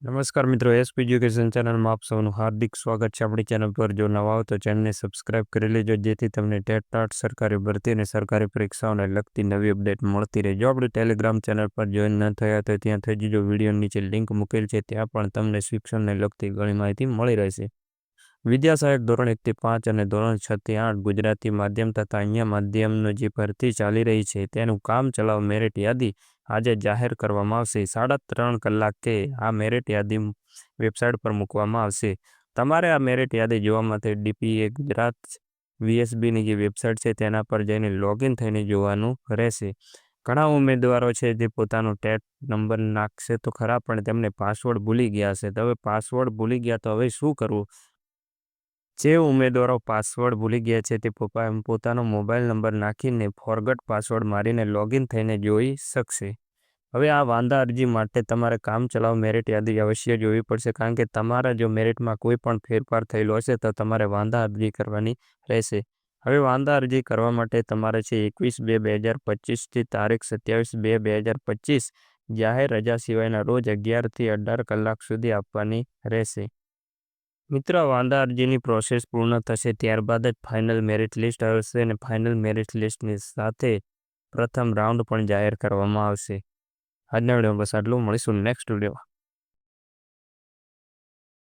નમસ્કાર મિત્રો, SP education ચેનલમાં આપ સૌનું હાર્દિક સ્વાગત છે। આપણી ચેનલ પર જો નવા હો તો ચેનલને સબસ્ક્રાઇબ કરી લેજો, જેથી તમને ટેટ ટાટ સરકારી ભરતી અને સરકારી પરીક્ષાઓને લગતી નવી અપડેટ મળતી રહે। જો આપણી ટેલિગ્રામ ચેનલ પર જોઈન ન થયા તો ત્યાં થઈ જજો, વિડીયો નીચે લિંક મૂકેલ છે, ત્યાં પણ તમને શિક્ષણને લગતી ઘણી માહિતી મળી રહેશે। વિદ્યા સહાયક ધોરણ 1 થી 5 અને ધોરણ 6 થી 8 ગુજરાતી માધ્યમ તથા અન્ય માધ્યમનો જે ભરતી ચાલી રહી છે તેનું કામ ચલાવ મેરિટ યાદી આજે જાહેર કરવામાં આવશે। 3.5 કલાકે આ મેરિટ યાદી વેબસાઇટ પર મૂકવામાં આવશે। તમારે આ મેરિટ યાદી જોવા માટે ડીપીએ ગુજરાત વીએસબીની જે વેબસાઇટ છે તેના પર જઈને લોગિન થઈને જોવાનું રહેશે। ઘણા ઉમેદવારો છે જે પોતાનો ટેટ નંબર નાખશે તો ખરા, પણ તેમને પાસવર્ડ ભૂલી ગયા હશે। તો હવે પાસવર્ડ ભૂલી ગયા તો હવે શું કરવું? જે ઉમેદવારો પાસવર્ડ ભૂલી ગયા છે તે પોતાનો મોબાઈલ નંબર નાખીને ફોરગટ પાસવર્ડ મારીને લોગિન થઈને જોઈ શકશે। હવે આ વાંધા અરજી માટે તમારે કામ ચલાવ મેરિટ યાદી અવશ્ય જોવી પડશે, કારણ કે તમારા જો મેરિટમાં કોઈ પણ ફેરફાર થયેલો હશે તો તમારે વાંધા અરજી કરવાની રહેશે। હવે વાંધા અરજી કરવા માટે તમારે છે 21/2/2025 તારીખ 27/2/2025 જાહેર રજા સિવાયના રોજ 11 થી 18 કલાક સુધી આપવાની રહેશે। મિત્રો, વાંધા અરજીની પ્રોસેસ પૂર્ણ થશે ત્યારબાદ જ ફાઇનલ મેરિટ લિસ્ટ આવશે અને ફાઇનલ મેરિટ લિસ્ટની સાથે પ્રથમ રાઉન્ડ પણ જાહેર કરવામાં આવશે। આજના વિડીયોમાં બસ આટલું, મળીશું નેક્સ્ટ વિડીયોમાં।